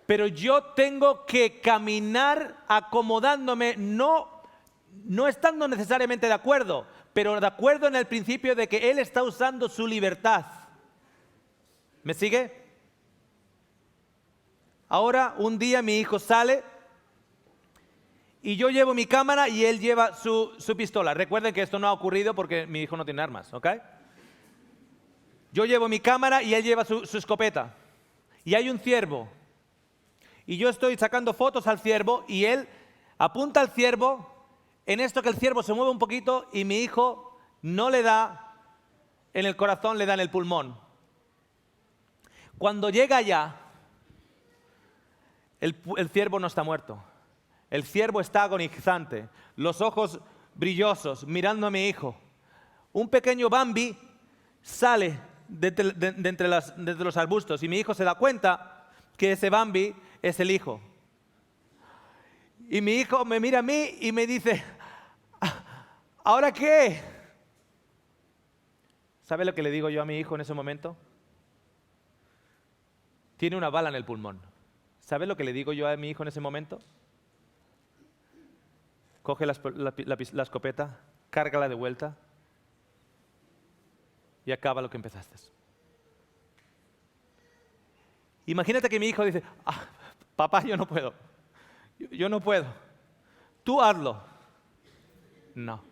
Pero yo tengo que caminar acomodándome, no estando necesariamente de acuerdo, pero de acuerdo en el principio de que él está usando su libertad. ¿Me sigue? Ahora, un día mi hijo sale y yo llevo mi cámara y él lleva su pistola. Recuerden que esto no ha ocurrido porque mi hijo no tiene armas, ¿ok? Yo llevo mi cámara y él lleva su escopeta. Y hay un ciervo. Y yo estoy sacando fotos al ciervo y él apunta al ciervo, en esto que el ciervo se mueve un poquito y mi hijo no le da en el corazón, le da en el pulmón. Cuando llega allá, el ciervo no está muerto. El ciervo está agonizante, los ojos brillosos, mirando a mi hijo. Un pequeño Bambi sale de entre los arbustos y mi hijo se da cuenta que ese Bambi es el hijo. Y mi hijo me mira a mí y me dice, ¿ahora qué? ¿Sabe lo que le digo yo a mi hijo en ese momento? Tiene una bala en el pulmón. ¿Sabe lo que le digo yo a mi hijo en ese momento? Coge la escopeta, cárgala de vuelta y acaba lo que empezaste. Imagínate que mi hijo dice, papá, yo no puedo. Yo no puedo. Tú hazlo. No.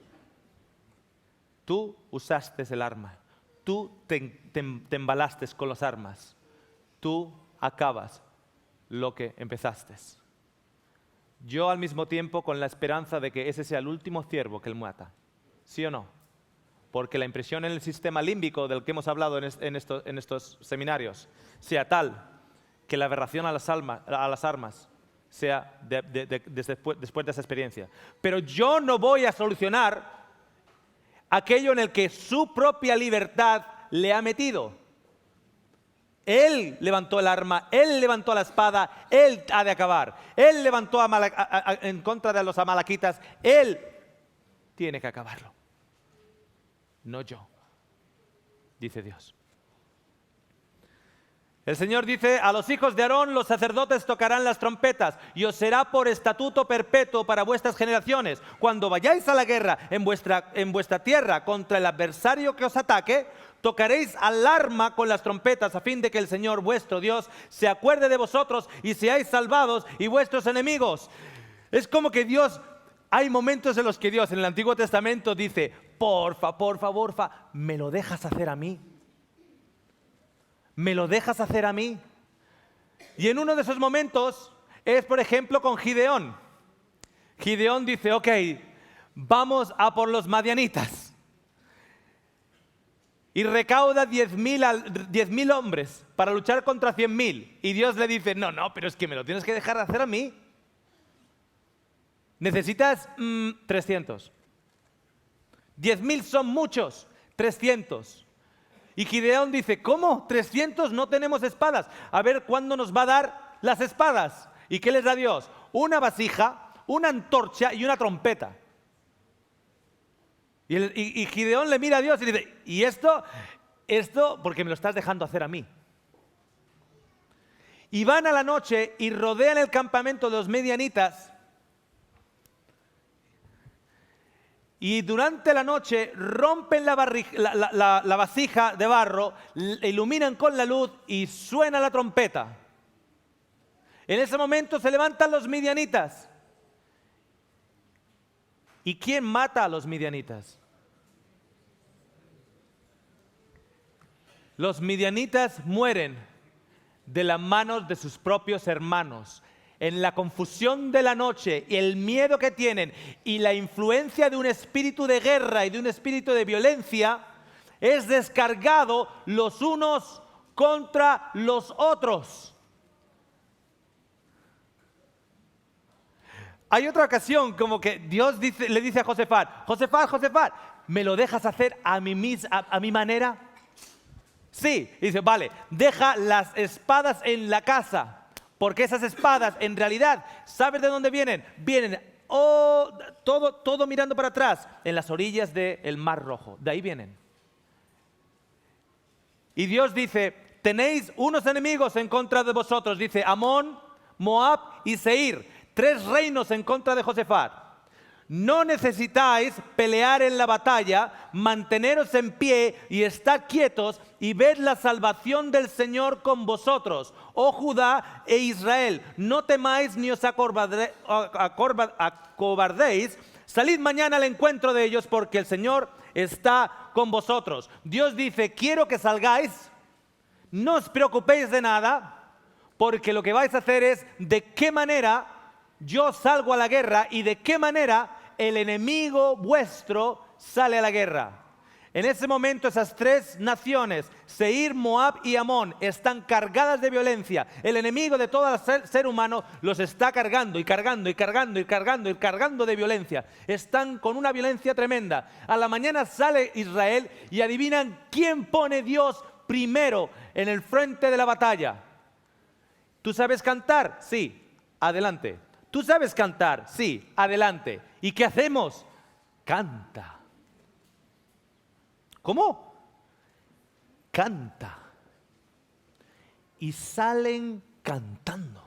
Tú usaste el arma. Tú te embalaste con las armas. Tú acabas lo que empezaste. Yo al mismo tiempo con la esperanza de que ese sea el último ciervo que él mata. ¿Sí o no? Porque la impresión en el sistema límbico del que hemos hablado en estos seminarios sea tal que la aberración a las armas sea después de esa experiencia. Pero yo no voy a solucionar aquello en el que su propia libertad le ha metido. Él levantó el arma, él levantó la espada, él ha de acabar. Él levantó en contra de los amalequitas, él tiene que acabarlo. No yo, dice Dios. El Señor dice, a los hijos de Aarón los sacerdotes tocarán las trompetas y os será por estatuto perpetuo para vuestras generaciones. Cuando vayáis a la guerra en vuestra tierra contra el adversario que os ataque, tocaréis alarma con las trompetas a fin de que el Señor vuestro Dios se acuerde de vosotros y seáis salvados y vuestros enemigos. Es como que Dios, hay momentos en los que Dios en el Antiguo Testamento dice, porfa, ¿me lo dejas hacer a mí? ¿Me lo dejas hacer a mí? Y en uno de esos momentos es, por ejemplo, con Gideón. Gideón dice, ok, vamos a por los madianitas. Y recauda 10.000 hombres para luchar contra 100.000. Y Dios le dice, no, pero es que me lo tienes que dejar hacer a mí. Necesitas 300. 10.000 son muchos, 300. Y Gideón dice, ¿cómo? 300 no tenemos espadas. A ver, ¿cuándo nos va a dar las espadas? ¿Y qué les da Dios? Una vasija, una antorcha y una trompeta. Y Gideón le mira a Dios y dice, ¿y esto porque me lo estás dejando hacer a mí? Y van a la noche y rodean el campamento de los medianitas. Y durante la noche rompen la vasija de barro, iluminan con la luz y suena la trompeta. En ese momento se levantan los midianitas. ¿Y quién mata a los midianitas? Los midianitas mueren de las manos de sus propios hermanos. En la confusión de la noche y el miedo que tienen y la influencia de un espíritu de guerra y de un espíritu de violencia, es descargado los unos contra los otros. Hay otra ocasión como que Dios le dice a Josafat, Josafat, ¿me lo dejas hacer a mi manera? Sí, y dice, vale, deja las espadas en la casa. Porque esas espadas, en realidad, ¿sabes de dónde vienen? Vienen todo mirando para atrás, en las orillas del Mar Rojo. De ahí vienen. Y Dios dice, tenéis unos enemigos en contra de vosotros. Dice, Amón, Moab y Seir. 3 reinos en contra de Josafat. No necesitáis pelear en la batalla, manteneros en pie y estad quietos y ved la salvación del Señor con vosotros, oh Judá e Israel. No temáis ni os acobardéis. Salid mañana al encuentro de ellos porque el Señor está con vosotros. Dios dice, quiero que salgáis, no os preocupéis de nada, porque lo que vais a hacer es de qué manera yo salgo a la guerra y de qué manera el enemigo vuestro sale a la guerra. En ese momento esas 3 naciones, Seir, Moab y Amón, están cargadas de violencia. El enemigo de todo ser humano los está cargando y cargando y cargando y cargando y cargando de violencia. Están con una violencia tremenda. A la mañana sale Israel y adivinan quién pone Dios primero en el frente de la batalla. ¿Tú sabes cantar? Sí, adelante. ¿Tú sabes cantar? Sí, adelante. ¿Y qué hacemos? Canta. ¿Cómo? Canta. Y salen cantando.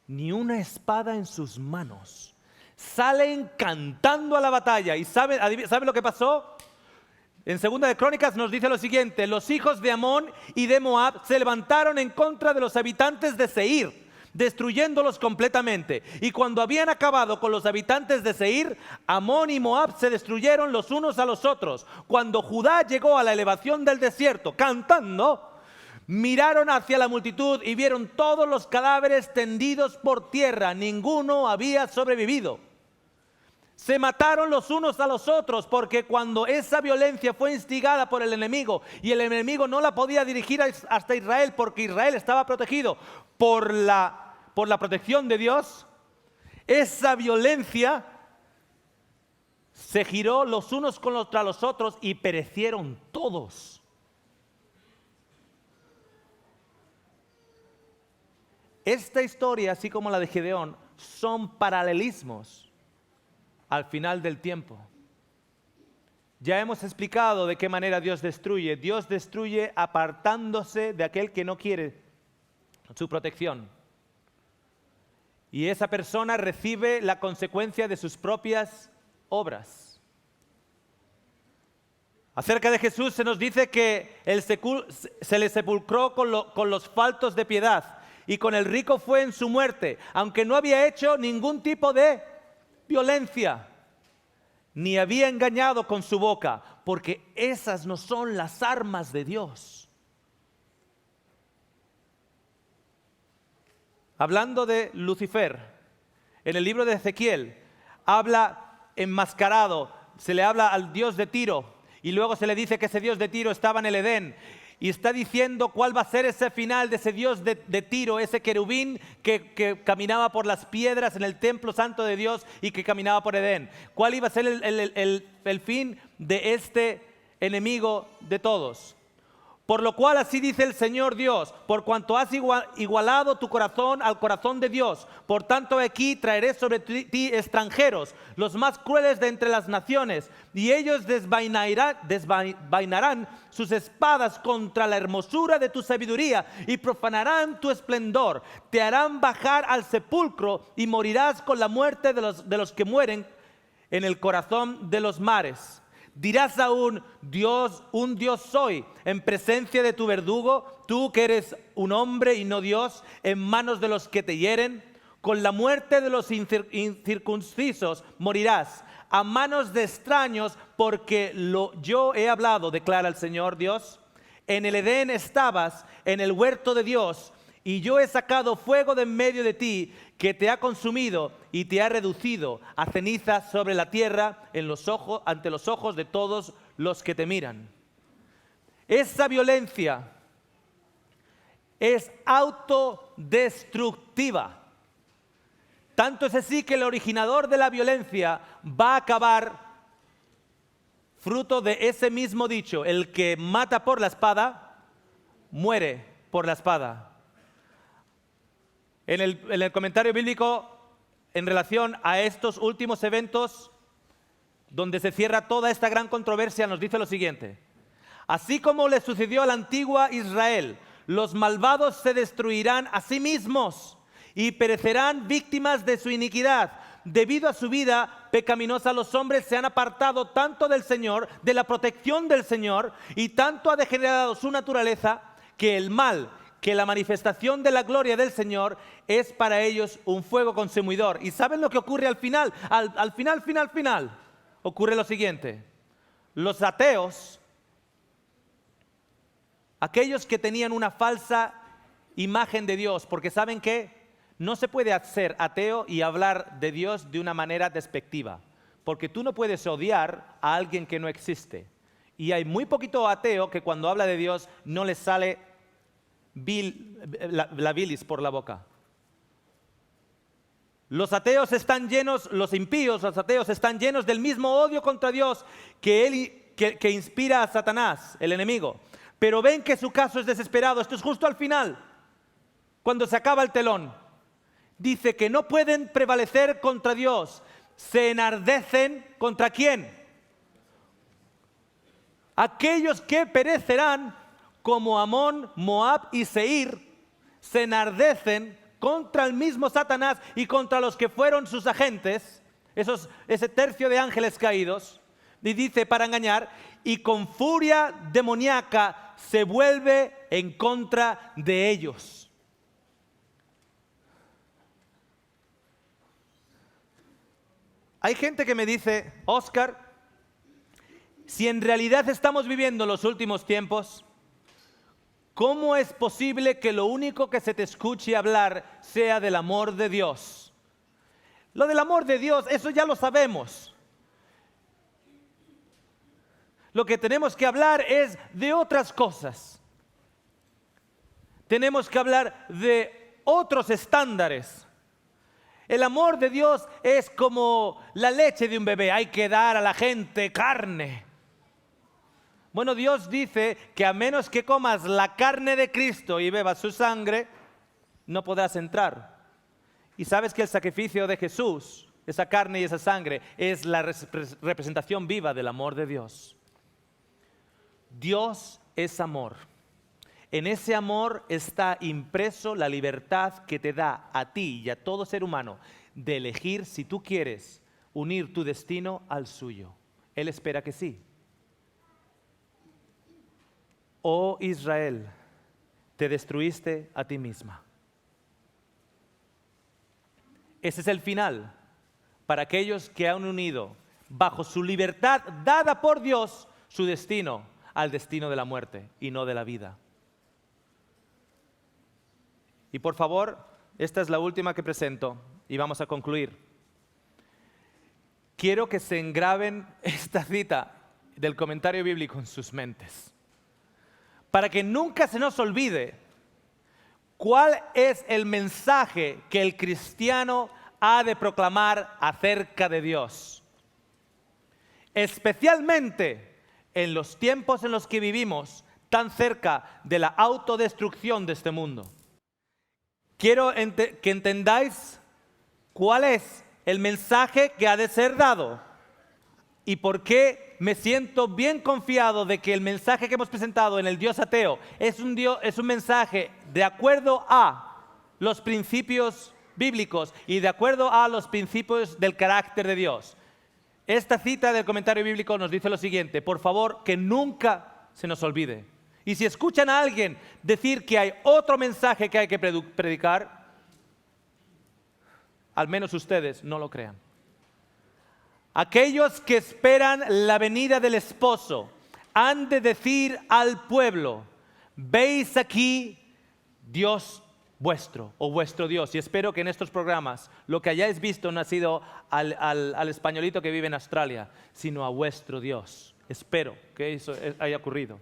Ni una espada en sus manos. Salen cantando a la batalla. ¿Y sabe lo que pasó? En 2 de Crónicas nos dice lo siguiente: los hijos de Amón y de Moab se levantaron en contra de los habitantes de Seir, destruyéndolos completamente. Y cuando habían acabado con los habitantes de Seir, Amón y Moab se destruyeron los unos a los otros. Cuando Judá llegó a la elevación del desierto cantando, miraron hacia la multitud y vieron todos los cadáveres tendidos por tierra. Ninguno había sobrevivido. Se mataron los unos a los otros porque cuando esa violencia fue instigada por el enemigo y el enemigo no la podía dirigir hasta Israel porque Israel estaba protegido por la protección de Dios, esa violencia se giró los unos contra los otros y perecieron todos. Esta historia, así como la de Gedeón, son paralelismos al final del tiempo. Ya hemos explicado de qué manera Dios destruye. Dios destruye apartándose de aquel que no quiere su protección. Y esa persona recibe la consecuencia de sus propias obras. Acerca de Jesús se nos dice que se le sepulcró con los faltos de piedad y con el rico fue en su muerte, aunque no había hecho ningún tipo de violencia, ni había engañado con su boca, porque esas no son las armas de Dios. Hablando de Lucifer, en el libro de Ezequiel, habla enmascarado, se le habla al dios de Tiro, y luego se le dice que ese dios de Tiro estaba en el Edén, y está diciendo cuál va a ser ese final de ese dios de Tiro, ese querubín que caminaba por las piedras en el templo santo de Dios y que caminaba por Edén. ¿Cuál iba a ser el fin de este enemigo de todos? Por lo cual así dice el Señor Dios, por cuanto has igualado tu corazón al corazón de Dios, por tanto aquí traeré sobre ti extranjeros, los más crueles de entre las naciones, y ellos desvainarán sus espadas contra la hermosura de tu sabiduría y profanarán tu esplendor. Te harán bajar al sepulcro y morirás con la muerte de los que mueren en el corazón de los mares. Dirás aún, Dios, un Dios soy, en presencia de tu verdugo, tú que eres un hombre y no Dios, en manos de los que te hieren. Con la muerte de los incircuncisos morirás, a manos de extraños, porque yo he hablado, declara el Señor Dios. En el Edén estabas, en el huerto de Dios, y yo he sacado fuego de en medio de ti, que te ha consumido y te ha reducido a cenizas sobre la tierra ante los ojos de todos los que te miran. Esa violencia es autodestructiva. Tanto es así que el originador de la violencia va a acabar fruto de ese mismo dicho: el que mata por la espada, muere por la espada. En el comentario bíblico en relación a estos últimos eventos, donde se cierra toda esta gran controversia, nos dice lo siguiente: así como le sucedió a la antigua Israel, los malvados se destruirán a sí mismos y perecerán víctimas de su iniquidad. Debido a su vida pecaminosa, los hombres se han apartado tanto del Señor, de la protección del Señor, y tanto ha degenerado su naturaleza, que el mal, que la manifestación de la gloria del Señor es para ellos un fuego consumidor. ¿Y saben lo que ocurre al final? Al final, ocurre lo siguiente: los ateos, aquellos que tenían una falsa imagen de Dios, porque ¿saben qué? No se puede ser ateo y hablar de Dios de una manera despectiva, porque tú no puedes odiar a alguien que no existe. Y hay muy poquito ateo que cuando habla de Dios no le sale la bilis por la boca. Los ateos están llenos, los impíos, los ateos están llenos del mismo odio contra Dios que inspira a Satanás, el enemigo. Pero ven que su caso es desesperado. Esto es justo al final, cuando se acaba el telón. Dice que no pueden prevalecer contra Dios. Se enardecen ¿contra quién? Aquellos que perecerán como Amón, Moab y Seir, se enardecen contra el mismo Satanás y contra los que fueron sus agentes, ese tercio de ángeles caídos, y dice para engañar, y con furia demoníaca se vuelve en contra de ellos. Hay gente que me dice: Óscar, si en realidad estamos viviendo los últimos tiempos, ¿cómo es posible que lo único que se te escuche hablar sea del amor de Dios? Lo del amor de Dios, eso ya lo sabemos. Lo que tenemos que hablar es de otras cosas. Tenemos que hablar de otros estándares. El amor de Dios es como la leche de un bebé. Hay que dar a la gente carne. Bueno, Dios dice que a menos que comas la carne de Cristo y bebas su sangre, no podrás entrar. Y sabes que el sacrificio de Jesús, esa carne y esa sangre, es la representación viva del amor de Dios. Dios es amor. En ese amor está impreso la libertad que te da a ti y a todo ser humano de elegir si tú quieres unir tu destino al suyo. Él espera que sí. Oh Israel, te destruiste a ti misma. Ese es el final para aquellos que han unido bajo su libertad dada por Dios su destino al destino de la muerte y no de la vida. Y por favor, esta es la última que presento y vamos a concluir. Quiero que se engraven esta cita del comentario bíblico en sus mentes, para que nunca se nos olvide cuál es el mensaje que el cristiano ha de proclamar acerca de Dios. Especialmente en los tiempos en los que vivimos, tan cerca de la autodestrucción de este mundo. Quiero que entendáis cuál es el mensaje que ha de ser dado y por qué me siento bien confiado de que el mensaje que hemos presentado en el Dios ateo es un mensaje de acuerdo a los principios bíblicos y de acuerdo a los principios del carácter de Dios. Esta cita del comentario bíblico nos dice lo siguiente: por favor, que nunca se nos olvide. Y si escuchan a alguien decir que hay otro mensaje que hay que predicar, al menos ustedes no lo crean. Aquellos que esperan la venida del esposo han de decir al pueblo: veis aquí Dios vuestro o vuestro Dios. Y espero que en estos programas lo que hayáis visto no ha sido al españolito que vive en Australia, sino a vuestro Dios. Espero que eso haya ocurrido.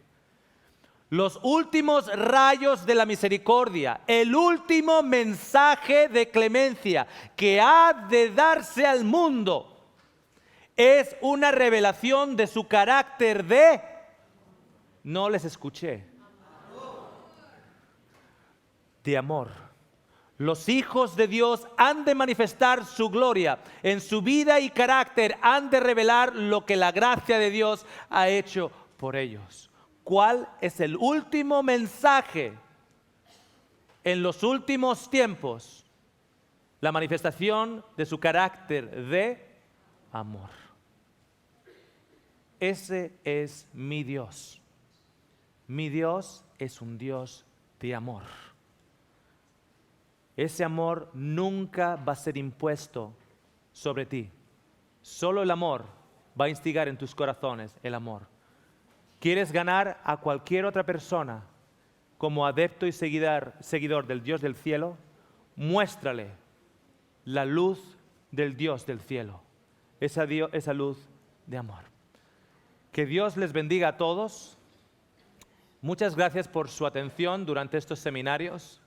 Los últimos rayos de la misericordia, el último mensaje de clemencia que ha de darse al mundo, es una revelación de su carácter de... No les escuché. De amor. Los hijos de Dios han de manifestar su gloria en su vida y carácter, han de revelar lo que la gracia de Dios ha hecho por ellos. ¿Cuál es el último mensaje en los últimos tiempos? La manifestación de su carácter de amor. Ese es mi Dios. Mi Dios es un Dios de amor. Ese amor nunca va a ser impuesto sobre ti. Solo el amor va a instigar en tus corazones el amor. ¿Quieres ganar a cualquier otra persona como adepto y seguidor del Dios del cielo? Muéstrale la luz del Dios del cielo, esa luz de amor. Que Dios les bendiga a todos. Muchas gracias por su atención durante estos seminarios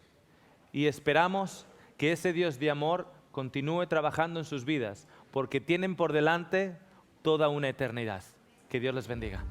y esperamos que ese Dios de amor continúe trabajando en sus vidas, porque tienen por delante toda una eternidad. Que Dios les bendiga.